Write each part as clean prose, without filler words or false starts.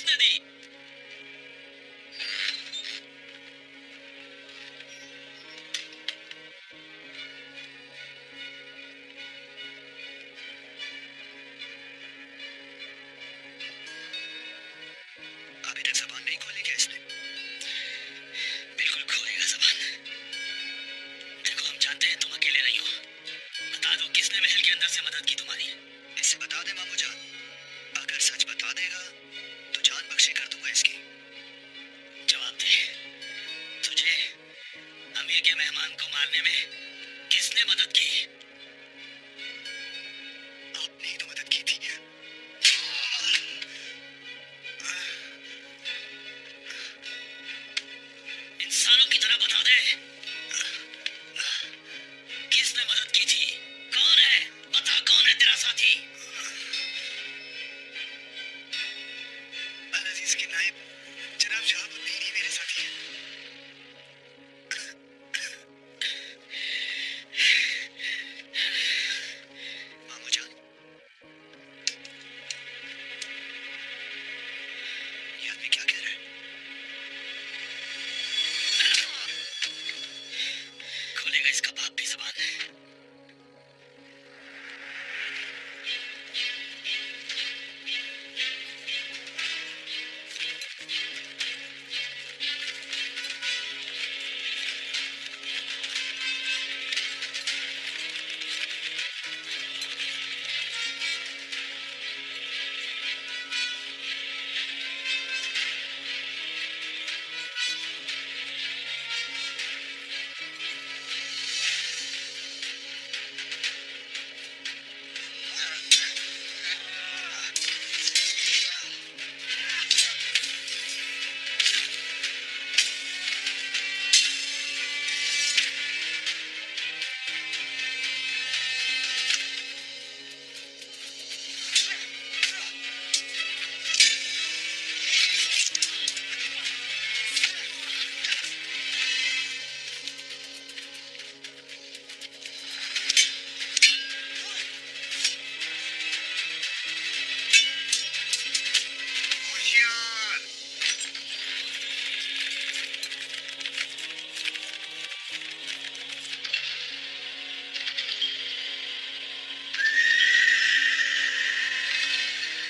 किसने दी? अभी तक जबान नहीं खोली क्या इसने? बिल्कुल खोलेगा जबान। देखो हम जानते हैं तुम अकेले नहीं हो। बता दो किसने महल के अंदर से मदद की तुम्हारी? इसे बता दे मामू जान, अगर सच बता देगा तो जान बख्शी कर दूंगा इसकी। जवाब दे, तुझे अमीर के मेहमान को मारने में किसने मदद की? आपने ही तो मदद की थी। इंसानों की तरह बता दे, किसने मदद की थी? कौन है? बता कौन है तेरा साथी? अल-अजीज के नायब जनाब शहाबुद्दीन ही मेरे साथी हैं। मामू जान, ये आदमी क्या कह रहा है? खोलेगा इसका बाप भी जबान?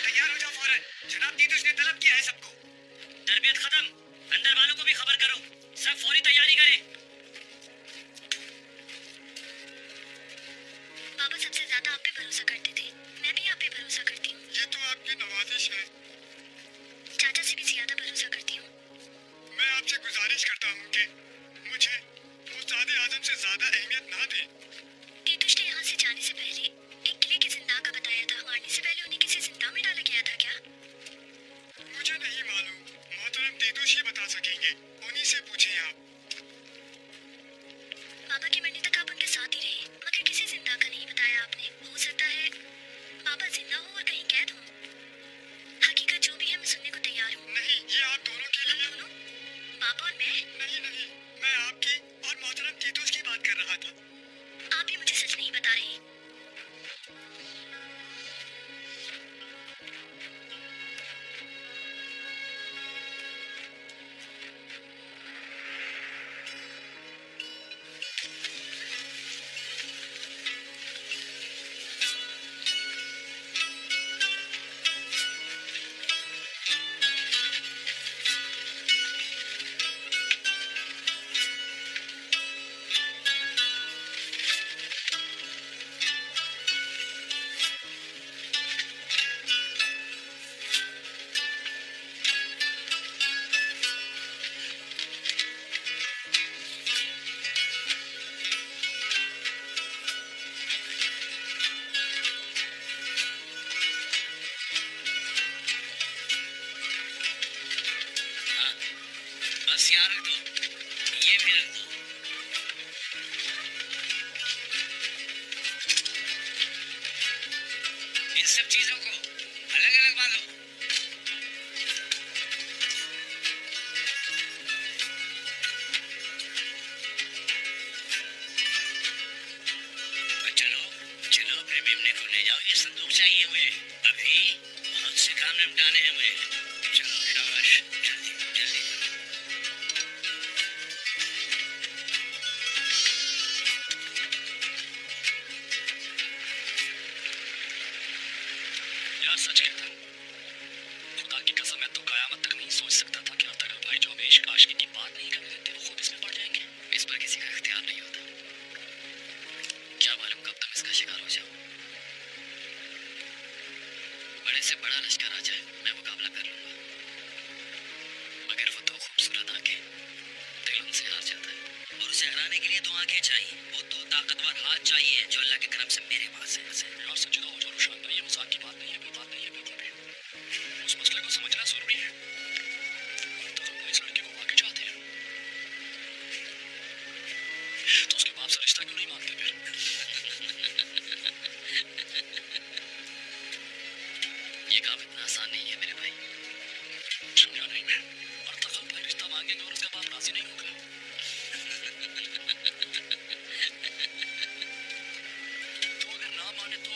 तैयार हो जाओ फौरन, जनाब तीतुश ने तलब किया है सबको। तरबियत खत्म, अंदर वालों को भी खबर करो, सब फौरी तैयारी करें। बाबा सबसे ज्यादा आप पे भरोसा करते थे, मैं भी आप पे भरोसा करती हूँ। ये तो आपकी नवाजिश है। चाचा से भी ज्यादा भरोसा करती हूँ। मैं आपसे गुजारिश करता हूँ कि मुझे मुस्तादे आजम से ज्यादा अहमियत ना दें। तीतुश ने यहाँ से जाने से पहले एक किले के जिंदा का बताया था। मारने से पहले उन्हें किसी जिंदा में डाला गया था क्या? मुझे नहीं मालूम, मोहतरम तीतुश ही बता सकेंगे, उन्हीं से पूछें आप। बाबा की मरने तक आप उनके साथ ही रहे, मगर किसी जिंदा का नहीं बताया आपने। हो सकता है बाबा जिंदा हो और कहीं कैद हो। हकीकत जो भी है मैं सुनने को तैयार हूँ। नहीं, ये आप दोनों के लिए। दोनों? बाबा और मैं? नहीं नहीं, मैं आपकी और मोहतरम तीतुश की बात कर रहा था। आप भी मुझे सच नहीं बता रहे। बस यहाँ रख दो, ये भी रख दो। इन सब चीजों को अलग अलग बांधो। और चलो चलो फिर मेमने को ले जाओ, ये संदूक चाहिए मुझे, अभी बहुत से काम निपटाने हैं मुझे। चलो। आगे चाहिए, वो दो ताकतवर हाथ चाहिए जो अल्लाह के करम से मेरे पास है। यार सचिदा हो जाओ शांत, ये मजाक की बात नहीं है, कोई बात नहीं है बिल्कुल भी। उस मसले को समझना जरूरी है। तो इस लड़के को आगे चाहते हैं तो उसके बाप से रिश्ता क्यों नहीं मांगते फिर? ये काम इतना आसान नहीं है मेरे भाई। समझा नहीं मैं। और तखल भाई रिश्ता मांगेंगे और उसका बाप राजी नहीं होगा। तो अगर ना माने तो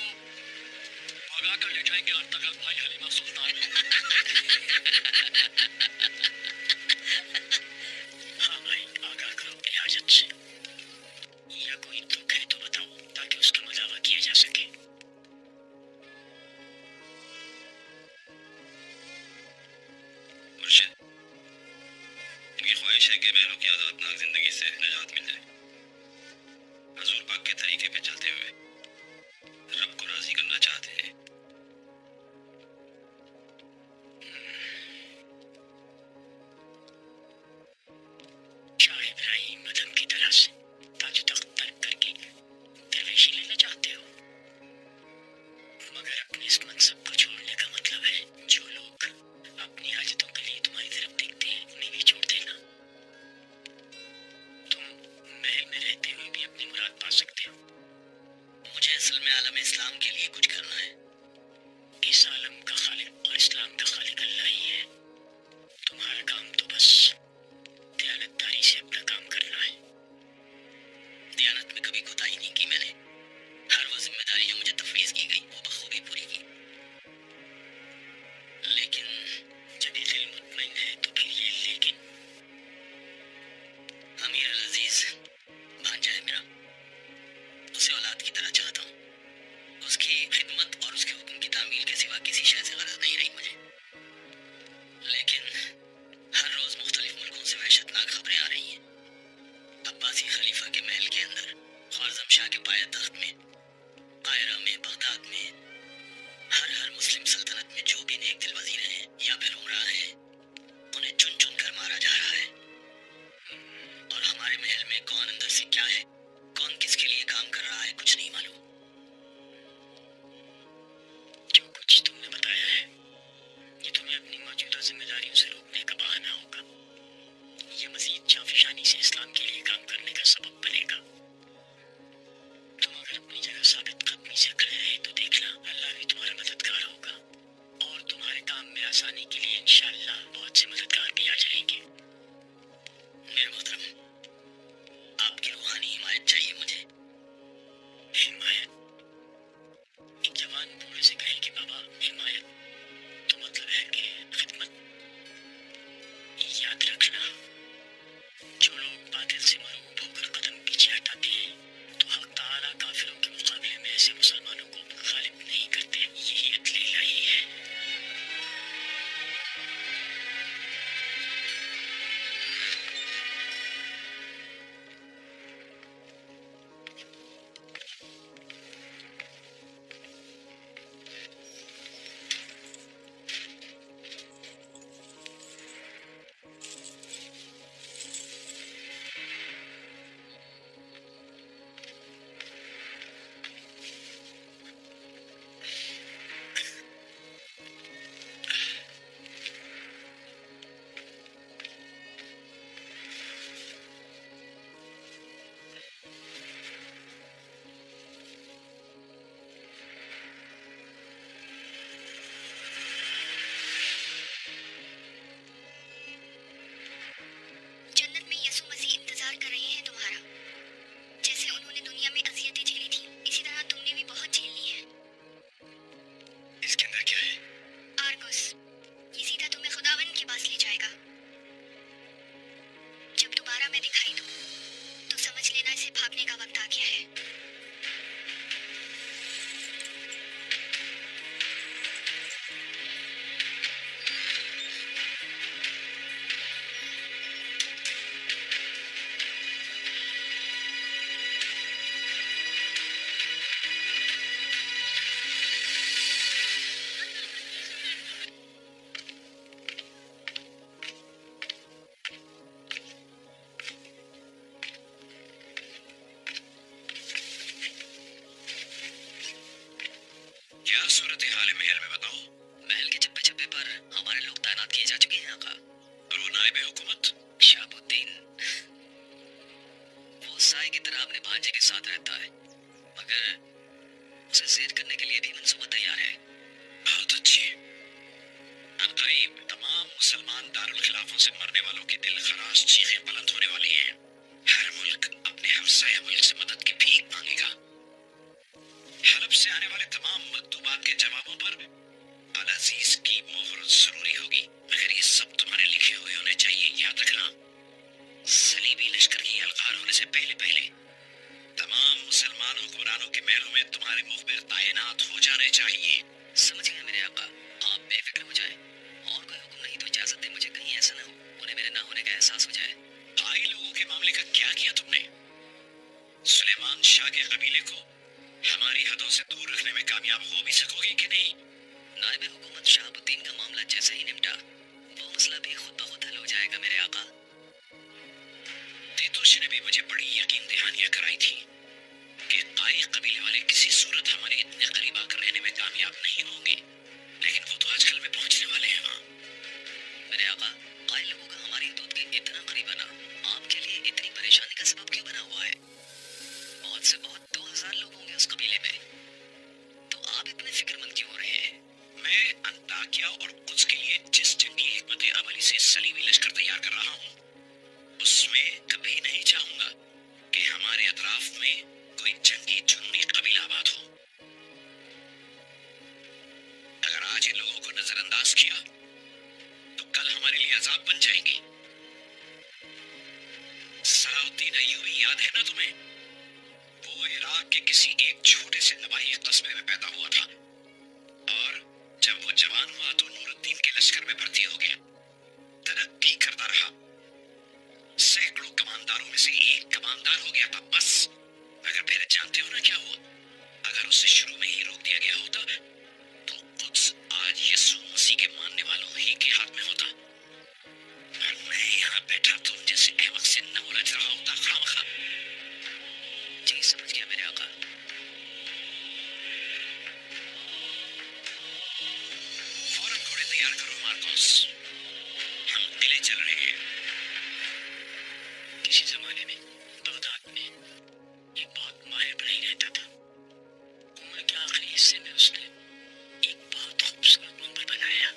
भगा कर ले जाएंगे अर्तगल भाई हलीमा सुल्तान को। हाँ भाई, आगाह करो अपनी हाजत से, या कोई दुख है तो बताओ ताकि उसका मदावा किया जा सके। मुर्शिद, इनकी ख्वाहिश है कि महलों की आज़ादनाक जिंदगी से निजात मिल जाए। हजूर पाक के तरीके पे चलते हुए रब को राजी करना चाहते हैं। शाह इब्राहिम मदन की तरह से ताज तख्त तर्क करके दरवेशी लेना चाहते हो, मगर अपने इस मनसब को छोड़ने का मतलब है जो लोग अपनी हाजतों के लिए तुम्हारी तरफ देखते हैं उन्हें भी छोड़ देना। तुम महल में रहते हुए भी अपनी मुराद पा सकते हो। मुझे असल में आलम इस्लाम के लिए कुछ करना है। इस आलम का खालिक और इस्लाम का खालिक अल्लाह ही है। तुम्हारा काम तो बस दयानतदारी से अपना काम करना है। दयानत में कभी कोताही नहीं की मैंने। हर वो जिम्मेदारी जो मुझे तफवीज़ की गई वो बखूबी पूरी की। लेकिन जब ये दिल मुतमईन है तो फिर ये लेकिन। अमीर अल अजीज भांजा है मेरा, उसे औलाद की तरह चाहता हूँ। उसकी खिदमत और उसके हुक्म की तामील के सिवा किसी शय से गरज नहीं रही मुझे। लेकिन हर रोज मुख्तलिफ मुल्कों से वहशतनाक खबरें आ रही हैं। अब्बासी खलीफा के महल के अंदर, ख्वारज़म शाह के पाया तख्त में, कायरा में, बगदाद में, हर मुस्लिम सल्तनत में जो भी नेक दिल वजीर हैं या फिर उमरा हैं, उन्हें चुन चुन कर मारा जा रहा है। और हमारे महल में कौन अंदर से क्या है, कौन किसके लिए काम कर रहा है, कुछ नहीं मालूम। जो कुछ तुमने बताया है ये तुम्हें अपनी मौजूदा जिम्मेदारियों से रोकने का बहाना होगा। ये मज़ीद नायब हुकूमत शहाबुद्दीन वो साए की तरह अपने भांजे के साथ रहता है, मगर उसे ज़ेर करने के लिए भी मंसूबा तैयार है। बहुत अच्छी। अनकरीब तमाम मुसलमान दारुल खिलाफों से मरने वालों की दिल खराश चीखें बुलंद होने वाली हैं। हर मुल्क अपने हमसाया मुल्क से मदद की भीख मांगेगा। हलब से आने वाले तमाम मकतूबात के जवाबों पर अल अजीज की मोहर जरूरी होगी, मगर ये सब तुम्हारे लिखे हुए होने चाहिए, याद रखना। सलीबी लश्कर की अलगार होने से पहले पहले तमाम मुसलमान हुक्मरानों के महलों में तुम्हारे मुखबिर तायनात हो जाने चाहिए। समझ गए मेरे आका, आप बेफिक्र हो जाए। और कोई हुक्म नहीं तो इजाजत दे मुझे, कहीं ऐसा ना हो उन्हें मेरे ना होने का एहसास हो जाए। आई लोगों के मामले का क्या किया तुमने? सुलेमान शाह के कबीले को हमारी हदों से दूर रखने में कामयाब हो भी सकोगे कि नहीं? नायब हुकूमत शहाबुद्दीन का मामला जैसे ही निपटा, वो मसला भी खुद ब खुद हल हो जाएगा मेरे आका। तीतुश ने भी मुझे बड़ी यकीन दहानियां कराई थी कि काई कबीले वाले किसी सूरत हमारे इतने करीब आकर रहने में कामयाब नहीं होंगे, लेकिन वो तो आजकल में पहुंचने वाले हैं वहाँ। मेरे आका, काई लोगों का हमारी हदूद के इतना करीब आना आपके लिए इतनी परेशानी का सबब क्यों बना हुआ है? बहुत से बहुत 2000 लोग होंगे उस कबीले में, तो आप इतने फिक्रमंद क्यों हो रहे हैं? मैं अंताकिया और कुछ के लिए जिस जंगी हिकमत अमली से सलीबी लश्कर तैयार कर रहा हूँ, उसमें कभी नहीं चाहूंगा कि हमारे अतराफ में कोई जंगी जुनूनी कबीला आबाद हो। अगर आज इन लोगों को नजरअंदाज किया तो कल हमारे लिए अजाब बन जाएंगे। सलाउद्दीन अय्यूबी याद है ना तुम्हें? वो इराक के किसी एक छोटे से नवाही कस्बे में पैदा हुआ था और जब वो जवान हुआ तो नूरुद्दीन के लश्कर में भर्ती हो गया। तरक्की करता रहा, सैकड़ों कमांदारों में से एक कमांदार हो गया था बस। मगर फिर जानते हो ना क्या हुआ? अगर उसे शुरू में ही रोक दिया गया होता तो कुछ आज यीशु मसीह के मानने वालों ही के हाथ में होता। और मैं यहाँ बैठा तुम जैसे अहमक से न उलझ रहा होता खामखा। जी समझ गया मेरे आका। फौरन घोड़े तैयार करो मार्कोस, हम किले चल रहे हैं। किसी जमाने में बगदाद में एक बहुत माहिर बढ़ई रहता था। उम्र के आखिरी हिस्से में उसने एक बहुत खूबसूरत मंदिर बनाया,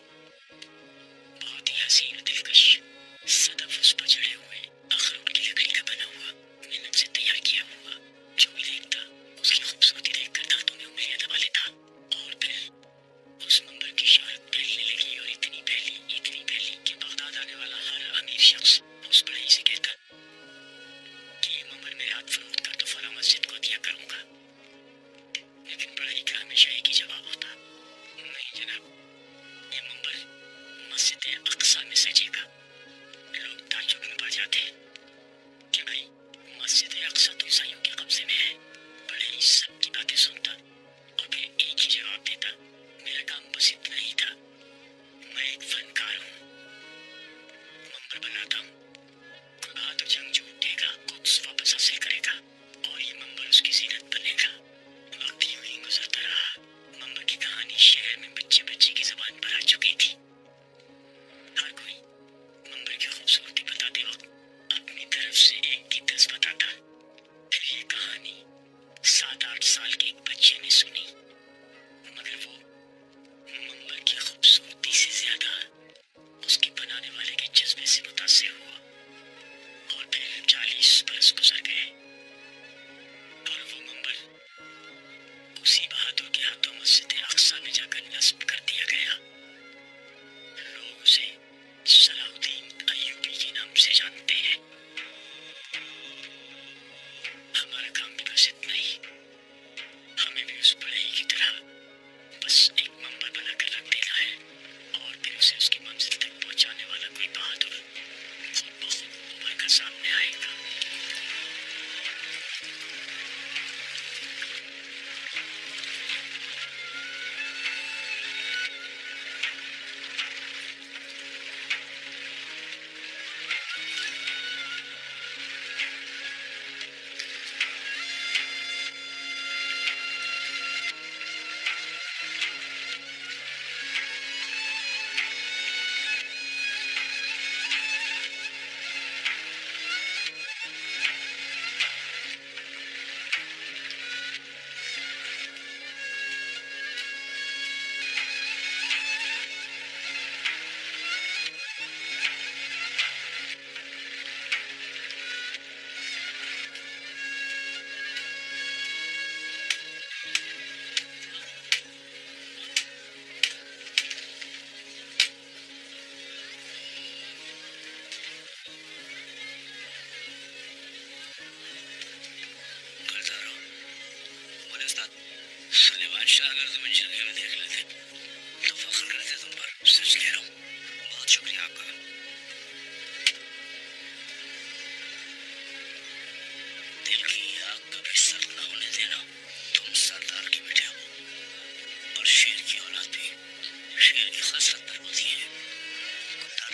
बहुत ही हसीन और दिलकश। सदफ उस पर चढ़े हुए अखरोट की लकड़ी का बना हुआ, मेहनत से तैयार किया हुआ। जो भी देखता उसकी खूबसूरती देखकर दांतों में उंगलियां दबा लेता। और फिर उस मंदिर की शोहरत फैलने लगी और इतनी फैली कि बगदाद आने वाला हर अमीर शख्स उस बढ़ई से कहता कि ये मंदिर मेरे हाथ फरोख्त कर तो फला मस्जिद को दिया करूंगा। लेकिन बढ़ई का हमेशा एक ही जवाब होता, नहीं जनाब, ये मंदिर मस्जिद अक्सा में सजेगा। लोग ताज्जुब में पड़ जाते कि भाई मस्जिद अक्सा तो ईसाइयों के कब्जे में है। बढ़ई सबकी बातें सुनता और फिर एक ही जवाब देता, मेरा काम बस इतना ही था, मैं एक फनकार हूँ, मंदिर बनाता हूँ। कोई बहादुर जंगजू उठेगा, कुछ वापस हासिल करेगा और ये मंदिर उसकी जीनत बनेगा। वक्त यूं ही गुजरता रहा। मंदिर की कहानी शहर में बच्चे बच्चे की जुबान पर आ चुकी थी। हर कोई मंदिर की खूबसूरती बताते वक्त अपनी तरफ से एक की दस बताता। फिर ये कहानी 7-8 साल के एक बच्चे ने सुनी, मगर वो मंदिर की खूबसूरती से ज्यादा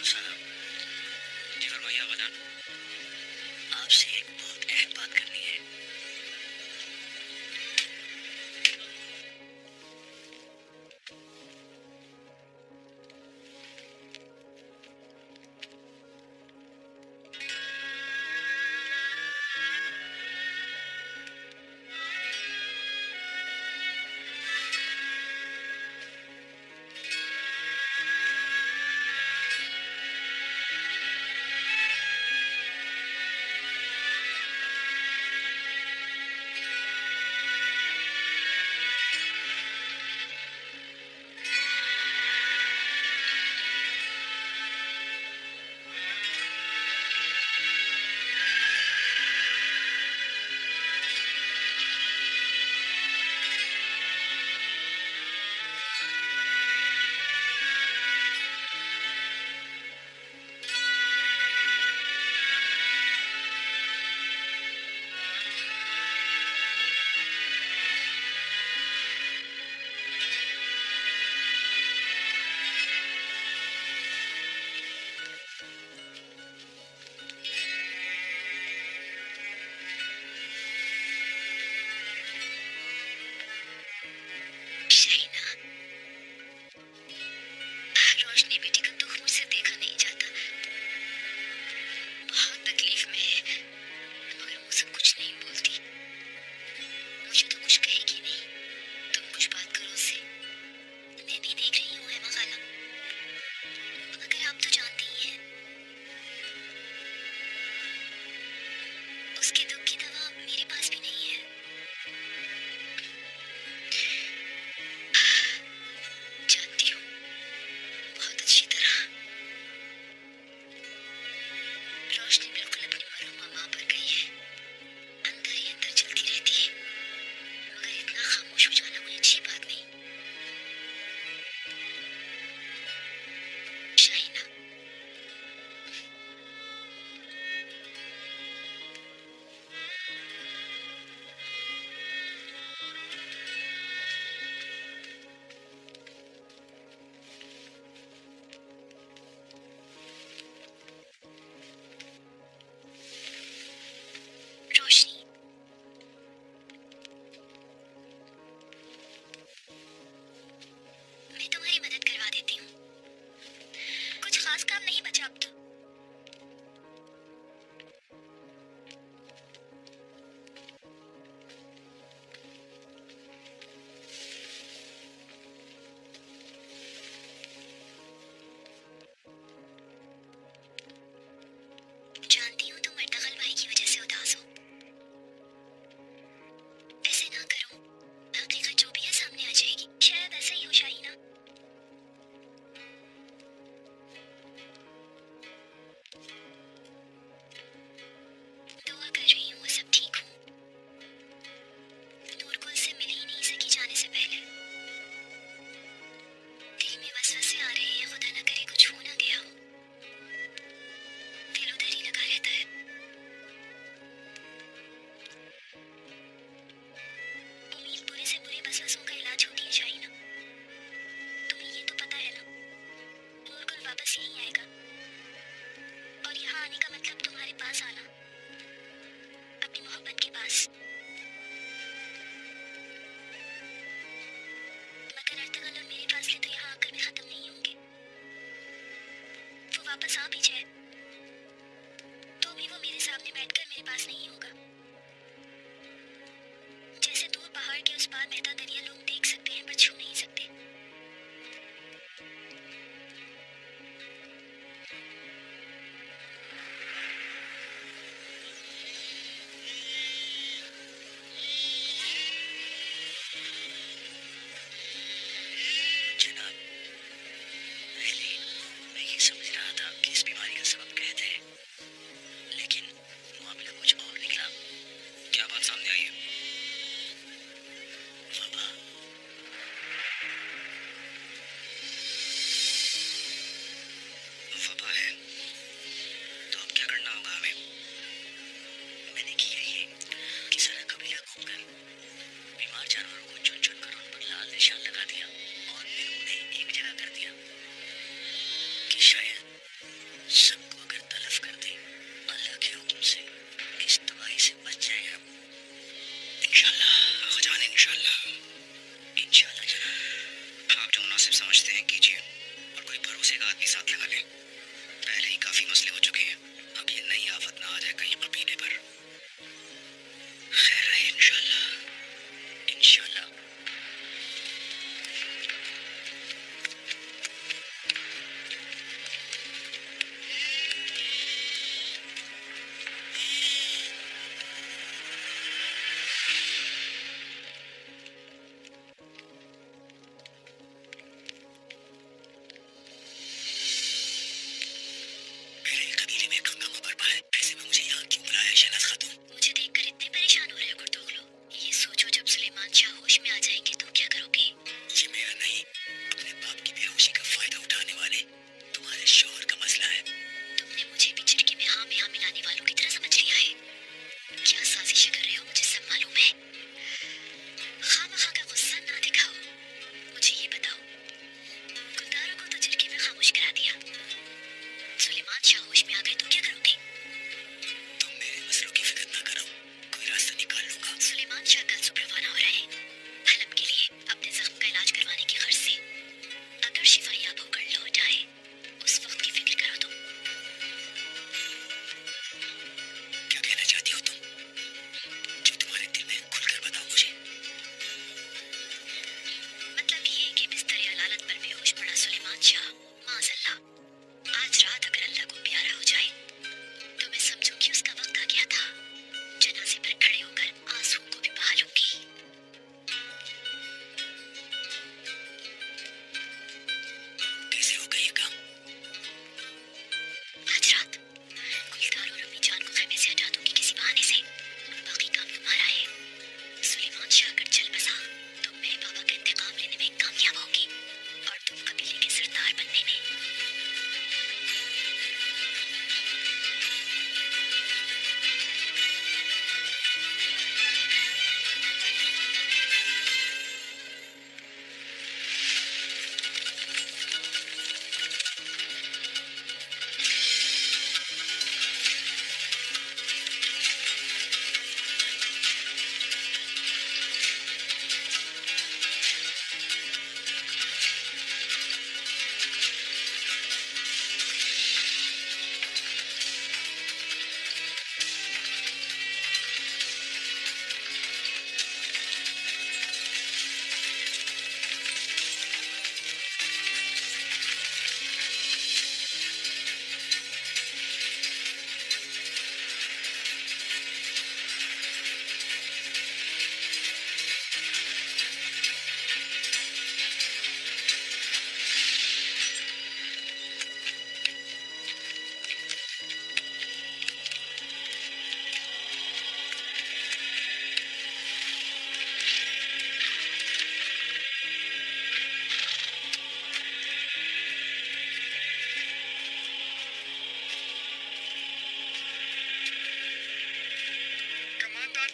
साहब। जी फरमाइए आगा जान। आपसे एक बहुत अहम बात करनी है। शाहिना, रोशनी बेटी का दुख मुझसे देखा नहीं जाता। बहुत तकलीफ में है, मगर मुझसे कुछ नहीं बोलती। मुझे तो कुछ कहेगी नहीं। तुम कुछ बात करो उससे। मैं भी देख रही हूँ हेमा खाला, मगर आप तो जानती ही हैं, उसके दुख की दवा मेरे पास भी नहीं है। जानती हूँ बहुत अच्छी तरह। रोशनी बिल्कुल अपनी मरहुमा माँ पर गई है। अंदर ही अंदर चलती रहती है, मगर इतना खामोश हो जाना कोई अच्छी बात नहीं। शाहिना, रोशनी, मैं तुम्हारी मदद करवा देती हूँ। कुछ खास काम नहीं बचा अब तो। जानती हूँ तुम अर्तगल भाई की वजह से उदास हो। ऐसे ना करो, हकीकत जो भी है सामने आ जाएगी। शायद ऐसा ही हो शाहिना। दुआ कर रही हूँ वो सब ठीक हो। नूरकुल से मिल ही नहीं सकी जाने से पहले। दिल में वसवसे आ रहे हैं, खुदा ना करे कुछ हो ना गया हो। दिल उधर ही लगा रहता है। उम्मीद बुरे से बुरे वसवसों का इलाज होती है शाहिना। तुम्हें ये तो पता है ना, नूरकुल वापस यहीं आएगा। और यहाँ आने का मतलब तुम्हारे पास आना, अपनी मोहब्बत के पास। मगर अर्तगल और मेरे फासले तो यहाँ आकर भी खत्म नहीं होंगे। वो वापस आ भी जाए तो भी वो मेरे सामने बैठकर मेरे पास नहीं होगा। जैसे दूर पहाड़ के उस पार बहता दरिया लोग देख सकते हैं पर छू नहीं सकते। जनाब, पहले मैं ये समझ रहा था कि इस बीमारी का सबब कहते हैं, लेकिन मामला कुछ और निकला। क्या बात सामने आई है? वबा।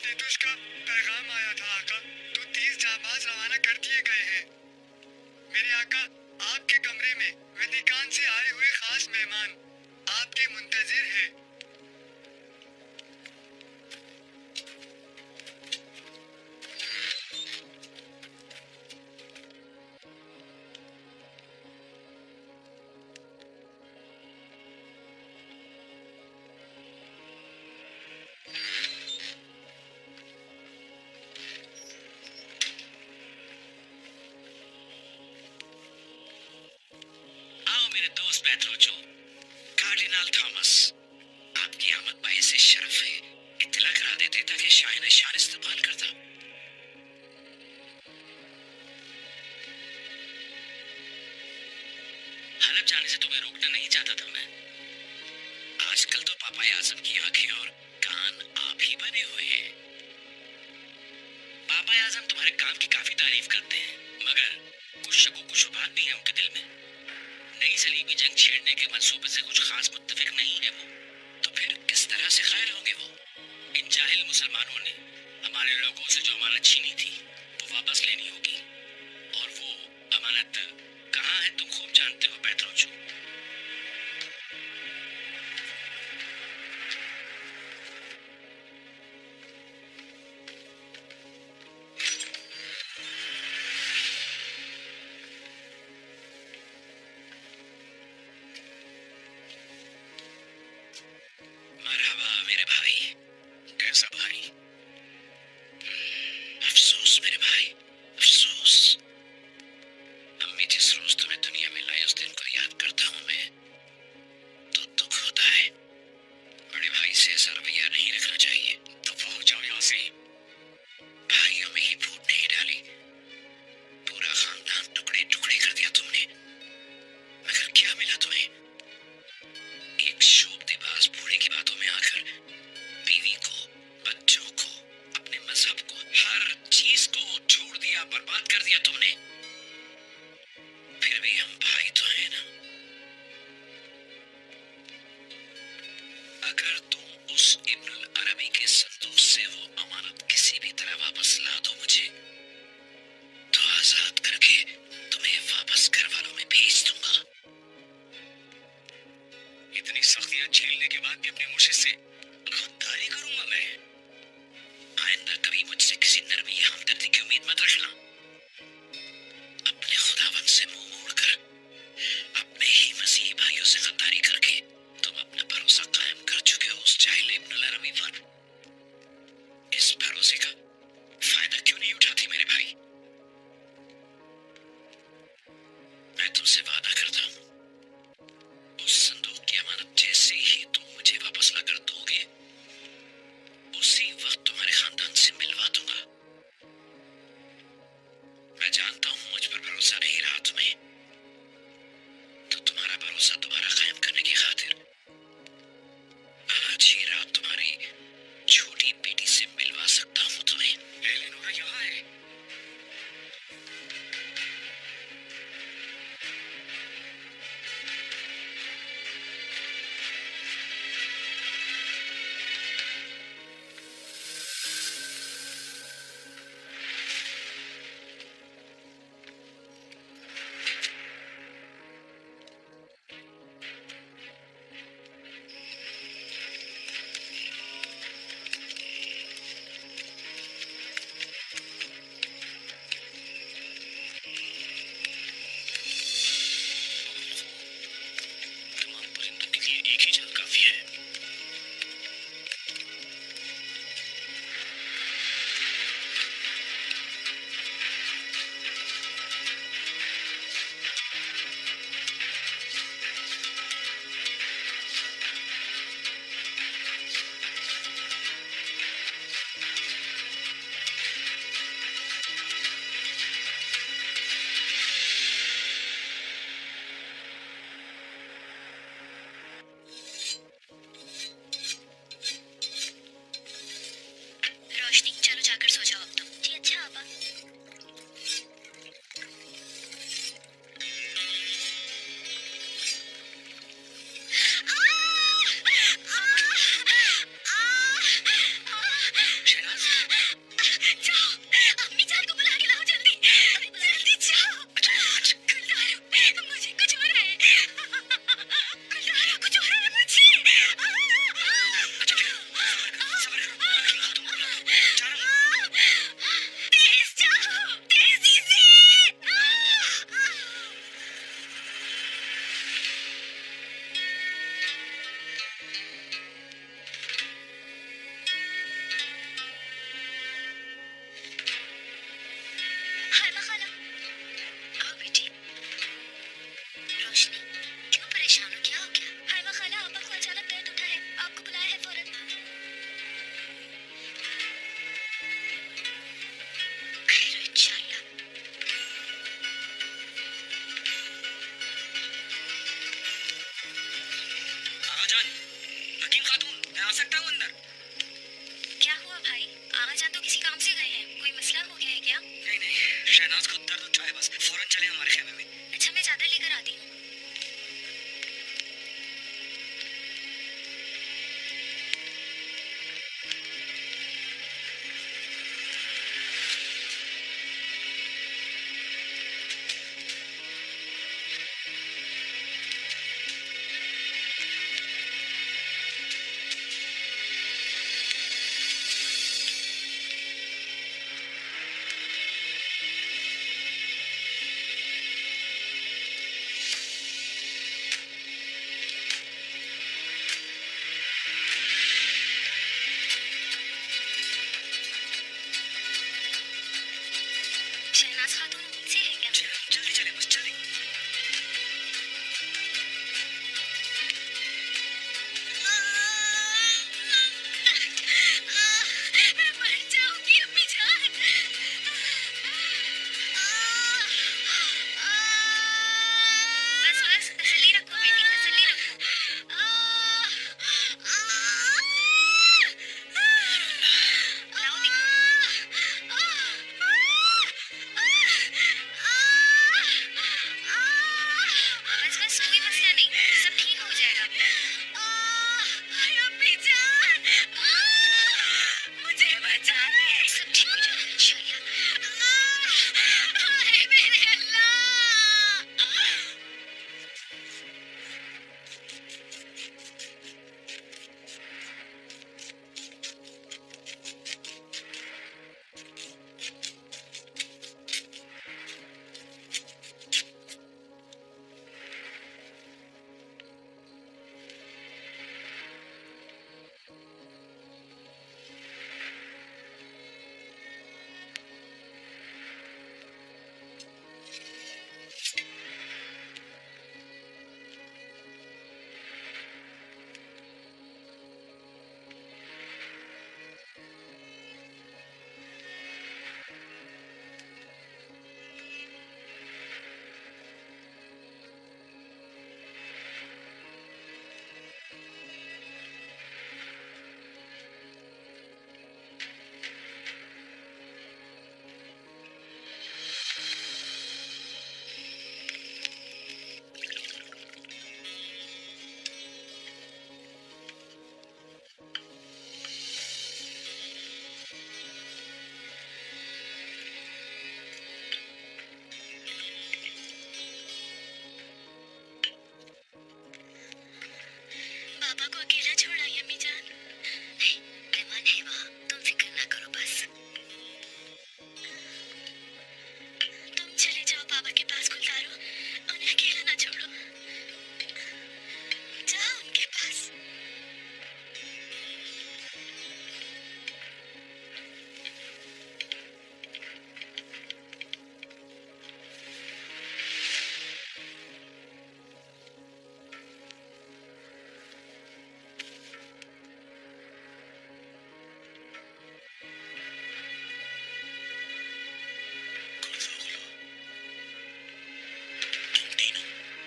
तीतुस का पैगाम आया था आका। तो 30 जाबाज रवाना कर दिए गए हैं। मेरे आका, आपके कमरे में वेटिकान से आए हुए खास मेहमान आपके मुंतजिर हैं। आओ मेरे दोस्त पेट्रोचो, कार्डिनल थॉमस, आपकी आमद बाइस से शर्फ है इत्तला करा देते ताकि शाइन शान इस्तेमाल करता। हलफ जाने से तुम्हें रोकना नहीं चाहता था मैं। आजकल तो पापा आजम की आंखें और कान आप ही बने हुए हैं। पापा आजम तुम्हारे काम की काफी तारीफ करते हैं, मगर कुछ शकु कुछ शुबहात भी है उनके दिल में। नई सलीबी जंग छेड़ने के मंसूबे से कुछ खास मुत्तफिक नहीं है वो। तो फिर किस तरह से खैर होंगे वो? इन जाहिल मुसलमानों ने हमारे लोगों से जो अमानत छीनी थी वो वापस लेनी होगी। और वो अमानत कहाँ है तुम खूब जानते हो पेट्रोचो। मरहबा मेरे भाई। कैसा भाई? अफसोस मेरे भाई, अफसोस। अम्मी जिस रोज तुम्हें दुनिया में लाई उस दिन को याद करता हूँ मैं, तो दुख होता है। बड़े भाई से ऐसा रवैया नहीं रखना चाहिए। तो पहुंच जाओ यहाँ से। भाइयों में ही फूट नहीं डाली, पूरा खानदान टुकड़े टुकड़े कर दिया तुमने। मगर क्या मिला तुम्हें? एक शोभदेबाज बूढ़े की बातों में आकर बीवी को, बच्चों को, अपने मजहब को, हर चीज को छोड़ दिया, बर्बाद कर दिया तुमने। फिर भी हम भाई तो हैं ना। अगर तुम उस इब्नुल अरबी के संदूक से वो अमानत किसी भी तरह वापस ला दो मुझे, तो आजाद करके तुम्हें वापस घर वालों में भेज दूंगा। इतनी सख्तियां झेलने के बाद भी अपने मुर्शिद से गद्दारी करूंगा मैं? आइंदा कभी मुझसे किसी नरमी या हमदर्दी की उम्मीद मत रखना। अपने खुदावन से मुंह मोड़कर, अपने ही मसीही भाइयों से गद्दारी करके तुम अपना भरोसा कायम कर चुके हो उस जाहिल इब्नुल अरबी पर। इस भरोसे का फायदा क्यों नहीं उठाती मेरे भाई? मैं तुमसे वादा करता हूँ, उस संदूक की अमानत जैसे ही तुम मुझे वापस ला कर दोगे, उसी वक्त तुम्हारे खानदान से मिलवा दूंगा। सकता हूँ अंदर? क्या हुआ भाई? आगा जान तो किसी काम से गए हैं, कोई मसला हो गया है क्या? नहीं नहीं, शहनाज को दर्द उठा है बस, फौरन चले हमारे खेमे में। अच्छा, मैं चादर लेकर आती हूँ। शहनाज खातून नीचे है क्या? जल्दी चले बस, जल्दी। मैं मर जाऊंगी अम्मी जान। बस बस, तसल्ली रखो बेटी, तसल्ली रखो। लाओ देखो। बस बस, कोई मसला नहीं, सब ठीक हो जाएगा। अम्मी जान, मुझे बचा ले। सब ठीक हो जाएगा इंशाल्लाह। हाय मेरे अल्लाह। बाबा को अकेला छोड़ आई अम्मी जान। नहीं, रहमान है वहाँ, तुम फिक्र ना करो बस। तुम चले जाओ बाबा के पास, गुलजारो, उन्हें अकेला ना छोड़ो। जाओ उनके पास। तुम तीनों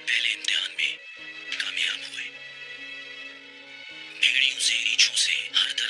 पहले इम्तिहान में कामयाब हुए। भेड़ियों से, रीछों से, हर तरह